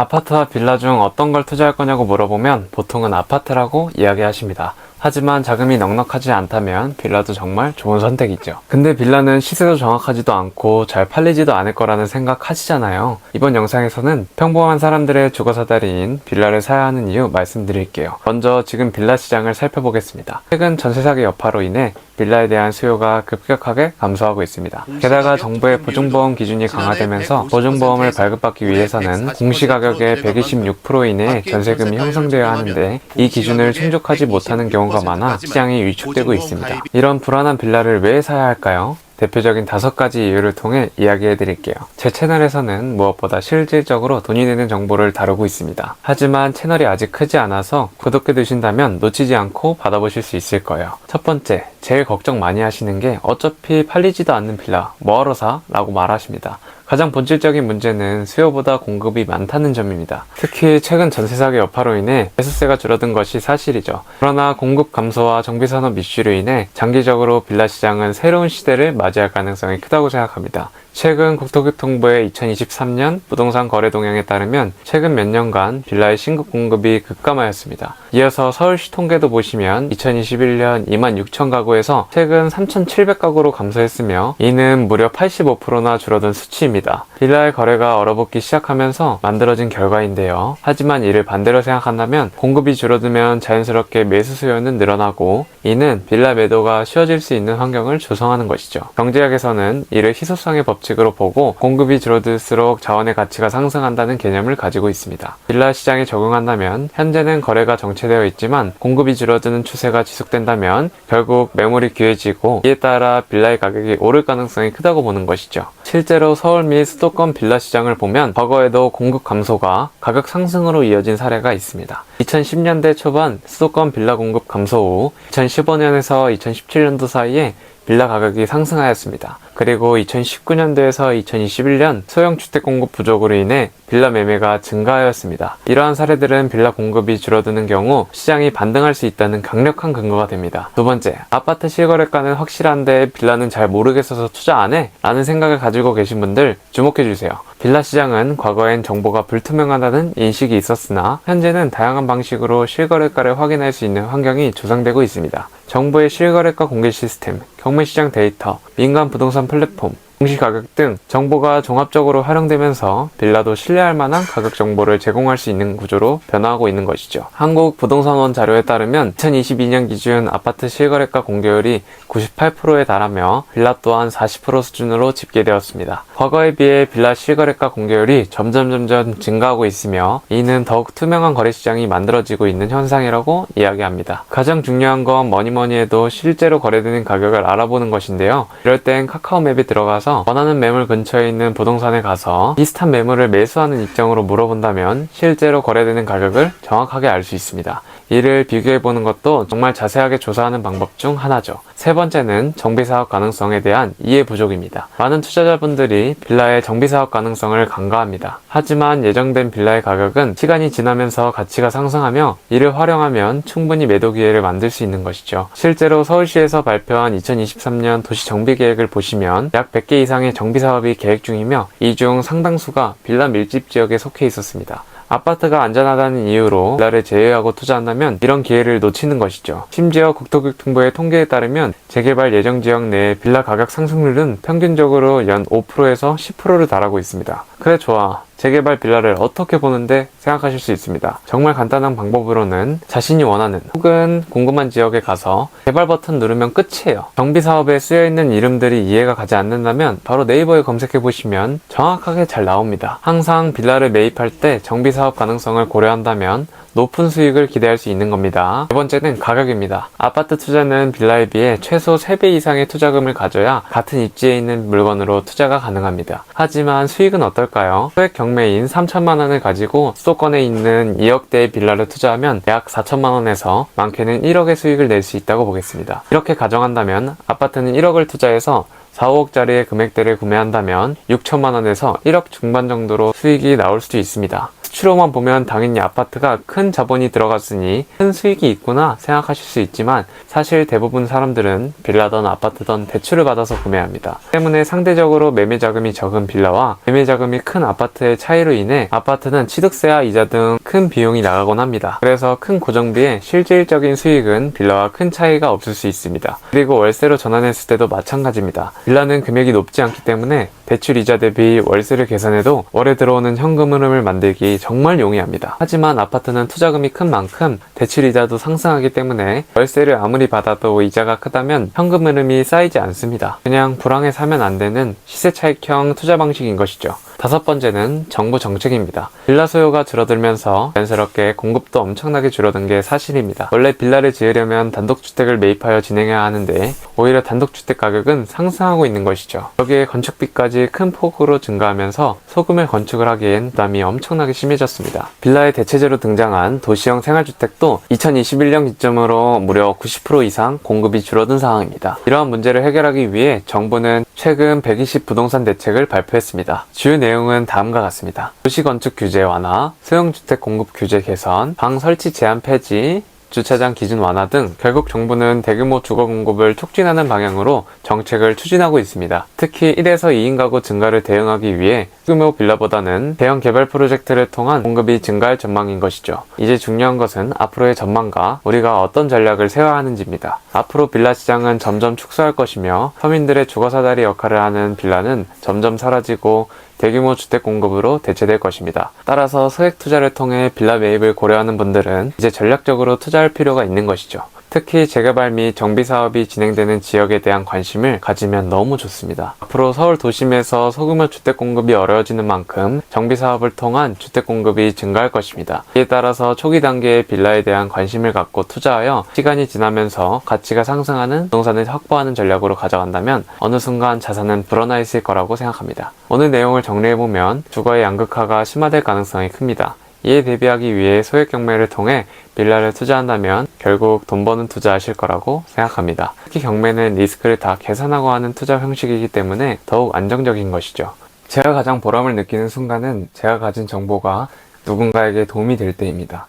아파트와 빌라 중 어떤 걸 투자할 거냐고 물어보면 보통은 아파트라고 이야기하십니다. 하지만 자금이 넉넉하지 않다면 빌라도 정말 좋은 선택이죠. 근데 빌라는 시세도 정확하지도 않고 잘 팔리지도 않을 거라는 생각 하시잖아요. 이번 영상에서는 평범한 사람들의 주거사다리인 빌라를 사야 하는 이유 말씀드릴게요. 먼저 지금 빌라 시장을 살펴보겠습니다. 최근 전세 사기 여파로 인해 빌라에 대한 수요가 급격하게 감소하고 있습니다. 게다가 정부의 보증보험 기준이 강화되면서 보증보험을 발급받기 위해서는 공시가격의 126% 이내에 전세금이 형성되어야 하는데 이 기준을 충족하지 못하는 경우가 많아 시장이 위축되고 있습니다. 이런 불안한 빌라를 왜 사야 할까요? 대표적인 5가지 이유를 통해 이야기해 드릴게요. 제 채널에서는 무엇보다 실질적으로 돈이 되는 정보를 다루고 있습니다. 하지만 채널이 아직 크지 않아서 구독해 두신다면 놓치지 않고 받아보실 수 있을 거예요. 첫 번째, 제일 걱정 많이 하시는 게 어차피 팔리지도 않는 빌라 뭐하러 사? 라고 말하십니다. 가장 본질적인 문제는 수요보다 공급이 많다는 점입니다. 특히 최근 전세 사기 여파로 인해 매수세가 줄어든 것이 사실이죠. 그러나 공급 감소와 정비산업 이슈로 인해 장기적으로 빌라 시장은 새로운 시대를 맞이할 가능성이 크다고 생각합니다. 최근 국토교통부의 2023년 부동산 거래 동향에 따르면 최근 몇 년간 빌라의 신급 공급이 급감하였습니다. 이어서 서울시 통계도 보시면 2021년 26,000가구에서 최근 3,700가구로 감소했으며 이는 무려 85%나 줄어든 수치입니다. 빌라의 거래가 얼어붙기 시작하면서 만들어진 결과인데요. 하지만 이를 반대로 생각한다면 공급이 줄어들면 자연스럽게 매수 수요는 늘어나고 이는 빌라 매도가 쉬워질 수 있는 환경을 조성하는 것이죠. 경제학에서는 이를 희소성의 법칙으로 보고 공급이 줄어들수록 자원의 가치가 상승한다는 개념을 가지고 있습니다. 빌라 시장에 적응한다면 현재는 거래가 정체되어 있지만 공급이 줄어드는 추세가 지속된다면 결국 매물이 귀해지고 이에 따라 빌라의 가격이 오를 가능성이 크다고 보는 것이죠. 실제로 서울 및 수도권 빌라 시장을 보면 과거에도 공급 감소가 가격 상승으로 이어진 사례가 있습니다. 2010년대 초반 수도권 빌라 공급 감소 후 2015년에서 2017년도 사이에 빌라 가격이 상승하였습니다. 그리고 2019년도에서 2021년 소형 주택 공급 부족으로 인해 빌라 매매가 증가하였습니다. 이러한 사례들은 빌라 공급이 줄어드는 경우 시장이 반등할 수 있다는 강력한 근거가 됩니다. 두 번째, 아파트 실거래가는 확실한데 빌라는 잘 모르겠어서 투자 안 해? 라는 생각을 가지고 계신 분들 주목해주세요. 빌라 시장은 과거엔 정보가 불투명하다는 인식이 있었으나 현재는 다양한 방식으로 실거래가를 확인할 수 있는 환경이 조성되고 있습니다. 정부의 실거래가 공개 시스템, 경매시장 데이터, 민간 부동산 플랫폼, 공시가격 등 정보가 종합적으로 활용되면서 빌라도 신뢰할 만한 가격 정보를 제공할 수 있는 구조로 변화하고 있는 것이죠. 한국부동산원 자료에 따르면 2022년 기준 아파트 실거래가 공개율이 98%에 달하며 빌라 또한 40% 수준으로 집계되었습니다. 과거에 비해 빌라 실거래가 공개율이 점점 증가하고 있으며 이는 더욱 투명한 거래시장이 만들어지고 있는 현상이라고 이야기합니다. 가장 중요한 건 뭐니 해도 실제로 거래되는 가격을 알아보는 것인데요. 이럴 땐 카카오맵에 들어가서 원하는 매물 근처에 있는 부동산에 가서 비슷한 매물을 매수하는 입장으로 물어본다면 실제로 거래되는 가격을 정확하게 알 수 있습니다. 이를 비교해보는 것도 정말 자세하게 조사하는 방법 중 하나죠. 세 번째는 정비사업 가능성에 대한 이해 부족입니다. 많은 투자자분들이 빌라의 정비사업 가능성을 간과합니다. 하지만 예정된 빌라의 가격은 시간이 지나면서 가치가 상승하며 이를 활용하면 충분히 매도 기회를 만들 수 있는 것이죠. 실제로 서울시에서 발표한 2023년 도시정비계획을 보시면 약 100개 이상의 정비사업이 계획 중이며 이 중 상당수가 빌라 밀집 지역에 속해 있었습니다. 아파트가 안전하다는 이유로 빌라를 제외하고 투자한다면 이런 기회를 놓치는 것이죠. 심지어 국토교통부의 통계에 따르면 재개발 예정 지역 내 빌라 가격 상승률은 평균적으로 연 5%에서 10%를 달하고 있습니다. 그래 좋아. 재개발 빌라를 어떻게 보는데 생각하실 수 있습니다. 정말 간단한 방법으로는 자신이 원하는 혹은 궁금한 지역에 가서 개발 버튼 누르면 끝이에요. 정비사업에 쓰여있는 이름들이 이해가 가지 않는다면 바로 네이버에 검색해보시면 정확하게 잘 나옵니다. 항상 빌라를 매입할 때 정비사업 가능성을 고려한다면 높은 수익을 기대할 수 있는 겁니다. 두 번째는 가격입니다. 아파트 투자는 빌라에 비해 최소 3배 이상의 투자금을 가져야 같은 입지에 있는 물건으로 투자가 가능합니다. 하지만 수익은 어떨까요? 소액 경매인 3천만 원을 가지고 수도권에 있는 2억대의 빌라를 투자하면 약 4천만 원에서 많게는 1억의 수익을 낼 수 있다고 보겠습니다. 이렇게 가정한다면 아파트는 1억을 투자해서 4, 5억짜리의 금액대를 구매한다면 6천만 원에서 1억 중반 정도로 수익이 나올 수도 있습니다. 수치로만 보면 당연히 아파트가 큰 자본이 들어갔으니 큰 수익이 있구나 생각하실 수 있지만 사실 대부분 사람들은 빌라든 아파트든 대출을 받아서 구매합니다. 때문에 상대적으로 매매 자금이 적은 빌라와 매매 자금이 큰 아파트의 차이로 인해 아파트는 취득세와 이자 등 큰 비용이 나가곤 합니다. 그래서 큰 고정비에 실질적인 수익은 빌라와 큰 차이가 없을 수 있습니다. 그리고 월세로 전환했을 때도 마찬가지입니다. 빌라는 금액이 높지 않기 때문에 대출 이자 대비 월세를 계산해도 월에 들어오는 현금 흐름을 만들기 정말 용이합니다. 하지만 아파트는 투자금이 큰 만큼 대출 이자도 상승하기 때문에 월세를 아무리 받아도 이자가 크다면 현금 흐름이 쌓이지 않습니다. 그냥 불황에 사면 안 되는 시세 차익형 투자 방식인 것이죠. 다섯 번째는 정부 정책입니다. 빌라 수요가 줄어들면서 자연스럽게 공급도 엄청나게 줄어든 게 사실입니다. 원래 빌라를 지으려면 단독주택을 매입하여 진행해야 하는데 오히려 단독주택 가격은 상승하고 있는 것이죠. 여기에 건축비까지 큰 폭으로 증가하면서 소규모 건축을 하기엔 부담이 엄청나게 심해졌습니다. 빌라의 대체제로 등장한 도시형 생활주택도 2021년 기점으로 무려 90% 이상 공급이 줄어든 상황입니다. 이러한 문제를 해결하기 위해 정부는 최근 120 부동산 대책을 발표했습니다. 주요 내용은 다음과 같습니다. 도시건축 규제 완화, 소형주택 공급 규제 개선, 방 설치 제한 폐지, 주차장 기준 완화 등 결국 정부는 대규모 주거 공급을 촉진하는 방향으로 정책을 추진하고 있습니다. 특히 1에서 2인 가구 증가를 대응하기 위해 규모 빌라보다는 대형 개발 프로젝트를 통한 공급이 증가할 전망인 것이죠. 이제 중요한 것은 앞으로의 전망과 우리가 어떤 전략을 세워야 하는지입니다. 앞으로 빌라 시장은 점점 축소할 것이며 서민들의 주거사다리 역할을 하는 빌라는 점점 사라지고 대규모 주택 공급으로 대체될 것입니다. 따라서 소액 투자를 통해 빌라 매입을 고려하는 분들은 이제 전략적으로 투자할 필요가 있는 것이죠. 특히 재개발 및 정비 사업이 진행되는 지역에 대한 관심을 가지면 너무 좋습니다. 앞으로 서울 도심에서 소규모 주택 공급이 어려워지는 만큼 정비 사업을 통한 주택 공급이 증가할 것입니다. 이에 따라서 초기 단계에 빌라에 대한 관심을 갖고 투자하여 시간이 지나면서 가치가 상승하는 부동산을 확보하는 전략으로 가져간다면 어느 순간 자산은 불어나 있을 거라고 생각합니다. 오늘 내용을 정리해보면 주거의 양극화가 심화될 가능성이 큽니다. 이에 대비하기 위해 소액 경매를 통해 빌라를 투자한다면 결국 돈 버는 투자하실 거라고 생각합니다. 특히 경매는 리스크를 다 계산하고 하는 투자 형식이기 때문에 더욱 안정적인 것이죠. 제가 가장 보람을 느끼는 순간은 제가 가진 정보가 누군가에게 도움이 될 때입니다.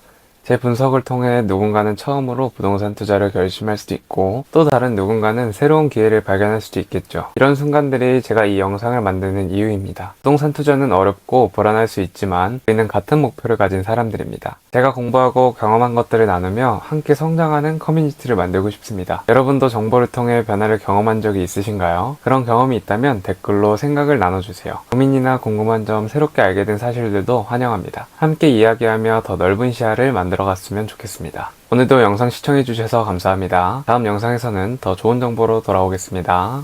제 분석을 통해 누군가는 처음으로 부동산 투자를 결심할 수도 있고 또 다른 누군가는 새로운 기회를 발견할 수도 있겠죠. 이런 순간들이 제가 이 영상을 만드는 이유입니다. 부동산 투자는 어렵고 불안할 수 있지만 우리는 같은 목표를 가진 사람들입니다. 제가 공부하고 경험한 것들을 나누며 함께 성장하는 커뮤니티를 만들고 싶습니다. 여러분도 정보를 통해 변화를 경험한 적이 있으신가요? 그런 경험이 있다면 댓글로 생각을 나눠주세요. 고민이나 궁금한 점, 새롭게 알게 된 사실들도 환영합니다. 함께 이야기하며 더 넓은 시야를 만들어갔으면 좋겠습니다. 오늘도 영상 시청해주셔서 감사합니다. 다음 영상에서는 더 좋은 정보로 돌아오겠습니다.